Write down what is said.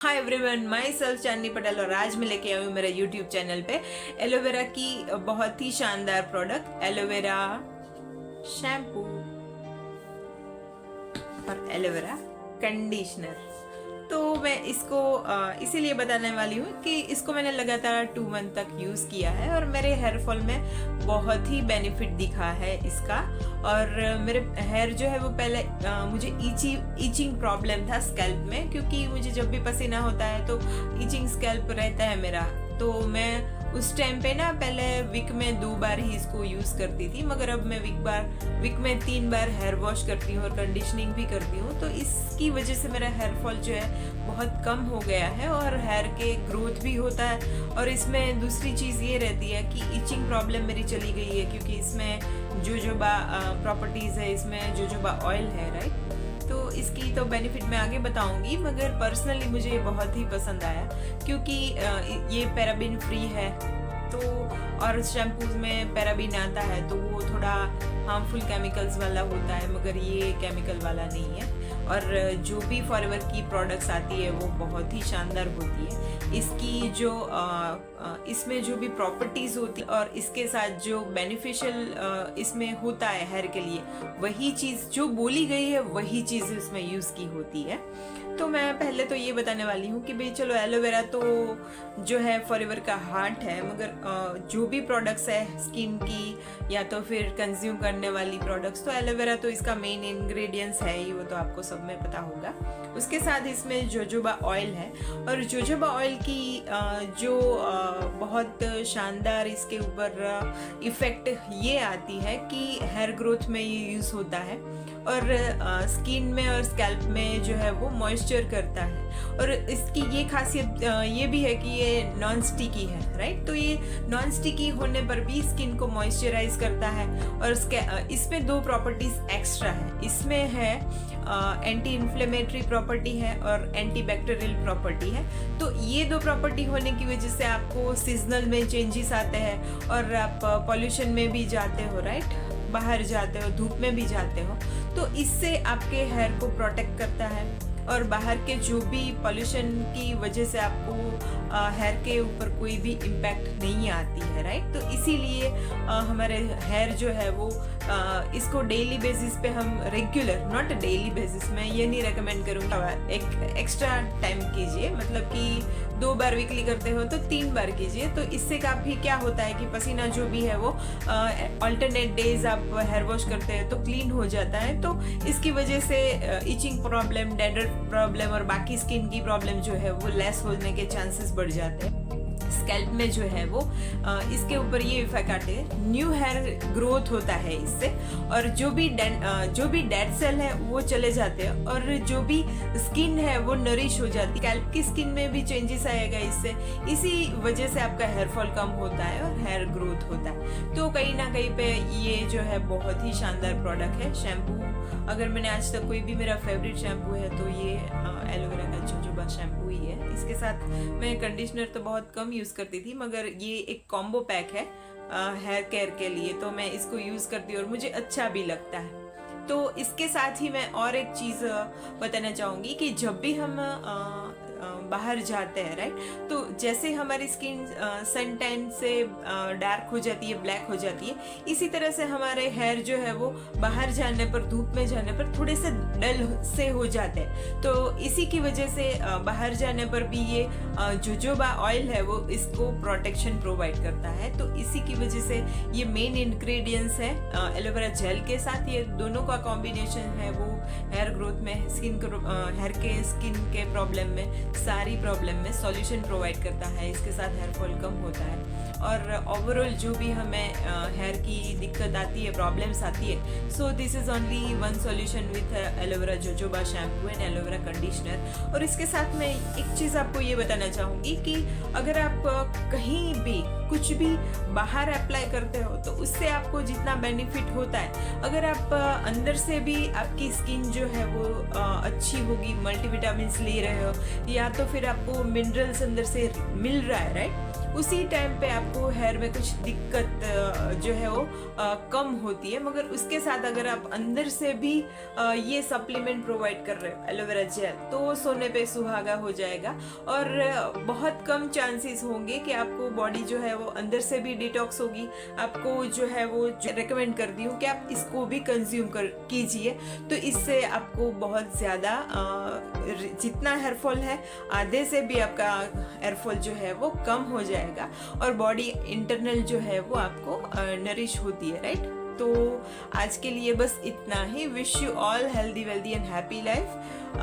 Hi everyone, my self चांदनी पटेल और आज मैं लेके आई हूँ मेरे यूट्यूब चैनल पे एलोवेरा की बहुत ही शानदार प्रोडक्ट एलोवेरा शैम्पू और एलोवेरा कंडीशनर। तो मैं इसको इसीलिए बताने वाली हूँ कि इसको मैंने लगातार 2 मंथ तक यूज़ किया है और मेरे हेयर फॉल में बहुत ही बेनिफिट दिखा है इसका। और मेरे हेयर जो है वो पहले मुझे ईचिंग प्रॉब्लम था स्कैल्प में, क्योंकि मुझे जब भी पसीना होता है तो ईचिंग स्कैल्प रहता है मेरा। तो मैं उस टाइम पे ना पहले वीक में 2 बार ही इसको यूज़ करती थी, मगर अब मैं वीक में 3 बार हेयर वॉश करती हूँ और कंडीशनिंग भी करती हूँ। तो इसकी वजह से मेरा हेयर फॉल जो है बहुत कम हो गया है और हेयर के ग्रोथ भी होता है। और इसमें दूसरी चीज़ ये रहती है कि ईचिंग प्रॉब्लम मेरी चली गई है, क्योंकि इसमें जोजोबा प्रॉपर्टीज़ है, इसमें जोजोबा ऑयल है, राइट। तो इसकी तो बेनिफिट मैं आगे बताऊंगी, मगर पर्सनली मुझे ये बहुत ही पसंद आया क्योंकि ये पैराबिन फ्री है। तो और शैम्पूज में पैराबिन आता है तो वो थोड़ा हार्मफुल केमिकल्स वाला होता है, मगर ये केमिकल वाला नहीं है। और जो भी फॉरएवर की प्रोडक्ट्स आती है वो बहुत ही शानदार होती है। इसकी जो इसमें जो भी प्रॉपर्टीज होती है और इसके साथ जो बेनिफिशियल इसमें होता है हेयर के लिए, वही चीज़ जो बोली गई है वही चीज़ इसमें यूज़ की होती है। तो मैं पहले तो ये बताने वाली हूँ कि भाई चलो एलोवेरा तो जो है फॉरएवर का हार्ट है, मगर जो भी प्रोडक्ट्स है स्किन की या तो फिर कंज्यूम करने वाली प्रोडक्ट्स, तो एलोवेरा तो इसका मेन इंग्रेडिएंट्स है ही, वो तो आपको सब में पता होगा। उसके साथ इसमें जोजोबा ऑयल है और जोजोबा ऑयल की जो बहुत शानदार इसके ऊपर इफ़ेक्ट ये आती है कि हेयर ग्रोथ में ये यूज़ होता है और स्किन में और स्कैल्प में जो है वो मॉइस्चर करता है। और इसकी ये खासियत ये भी है कि ये नॉन स्टिकी है, राइट। तो ये नॉन स्टिकी होने पर भी स्किन को मॉइस्चराइज करता है। और इसमें 2 प्रॉपर्टीज एक्स्ट्रा है। इसमें है एंटी इन्फ्लेमेटरी प्रॉपर्टी है और एंटी बैक्टीरियल प्रॉपर्टी है। तो ये 2 प्रॉपर्टी होने की वजह से आपको सीजनल में चेंजेस आते हैं और आप पॉल्यूशन में भी जाते हो, राइट, बाहर जाते हो, धूप में भी जाते हो, तो इससे आपके हेयर को प्रोटेक्ट करता है। और बाहर के जो भी पॉल्यूशन की वजह से आपको हेयर के ऊपर कोई भी इम्पैक्ट नहीं आती है, राइट। तो इसीलिए हमारे हेयर जो है वो इसको डेली बेसिस पे हम रेगुलर, नॉट डेली बेसिस में ये नहीं रेकमेंड करूँगा, एक एक्स्ट्रा टाइम कीजिए, मतलब कि 2 बार वीकली करते हो तो 3 बार कीजिए। तो इससे काफ़ी क्या होता है कि पसीना जो भी है वो अल्टरनेट डेज आप हेयर वॉश करते हैं तो क्लीन हो जाता है। तो इसकी वजह से इचिंग प्रॉब्लम, डैंड्रफ प्रॉब्लम और बाकी स्किन की प्रॉब्लम जो है वो लेस होने के चांसेस बढ़ जाते हैं। स्कैल्प में जो है वो इसके ऊपर ये इफेक्ट आते हैं, न्यू हेयर ग्रोथ होता है इससे। और जो भी डेड सेल है वो चले जाते हैं और जो भी स्किन है वो नरिश हो जाती है। स्कैल्प की स्किन में भी चेंजेस आएगा इससे। इसी वजह से आपका हेयर फॉल कम होता है और हेयर ग्रोथ होता है। तो कहीं ना कहीं पे ये जो है बहुत ही शानदार प्रोडक्ट है। शैम्पू अगर मैंने आज तक कोई भी मेरा फेवरेट शैम्पू है तो ये एलोवेरा का जोजोबा शैम्पू ही है। इसके साथ मैं कंडीशनर तो बहुत कम यूज़ करती थी, मगर ये एक कॉम्बो पैक है हेयर केयर के लिए, तो मैं इसको यूज़ करती हूँ और मुझे अच्छा भी लगता है। तो इसके साथ ही मैं और एक चीज़ बताना चाहूँगी कि जब भी हम बाहर जाते हैं, राइट, तो जैसे हमारी स्किन सन टैन से डार्क हो जाती है, ब्लैक हो जाती है, इसी तरह से हमारे हेयर जो है वो बाहर जाने पर, धूप में जाने पर थोड़े से डल से हो जाते हैं। तो इसी की वजह से बाहर जाने पर भी ये जोजोबा ऑयल है वो इसको प्रोटेक्शन प्रोवाइड करता है। तो इसी की वजह से ये मेन इंग्रेडिएंट्स है एलोवेरा जेल के साथ। ये दोनों का कॉम्बिनेशन है वो हेयर ग्रोथ में, हेयर के स्किन के प्रॉब्लम में, सारी प्रॉब्लम में सॉल्यूशन प्रोवाइड करता है। इसके साथ हेयर फॉल कम होता है और ओवरऑल जो भी हमें हेयर की दिक्कत आती है, प्रॉब्लम्स आती है, so this is only one solution with aloe vera jojoba shampoo and aloe vera conditioner. और इसके साथ मैं एक चीज़ आपको ये बताना चाहूँगी कि अगर आप कहीं भी कुछ भी बाहर अप्लाई करते हो तो उससे आपको जितना बेनिफिट होता है, अगर आप अंदर से भी आपकी स्किन जो है वो अच्छी होगी, मल्टीविटामिन्स ले रहे हो या तो फिर आपको मिनरल्स अंदर से मिल रहा है, राइट, उसी टाइम पे आपको हेयर में कुछ दिक्कत जो है वो कम होती है। मगर उसके साथ अगर आप अंदर से भी ये सप्लीमेंट प्रोवाइड कर रहे हो एलोवेरा जेल, तो वो सोने पे सुहागा हो जाएगा और बहुत कम चांसेस होंगे कि आपको बॉडी जो है वो अंदर से भी डिटॉक्स होगी। आपको जो है वो रेकमेंड कर दी हूँ कि आप इसको भी कंज्यूम कीजिए, तो इससे आपको बहुत ज़्यादा जितना हेयरफॉल है आधे से भी आपका हेयरफॉल जो है वो कम हो जाएगा और बॉडी इंटरनल जो है वो आपको नरिश होती है, राइट। तो आज के लिए बस इतना ही। Wish you all healthy wealthy and happy life.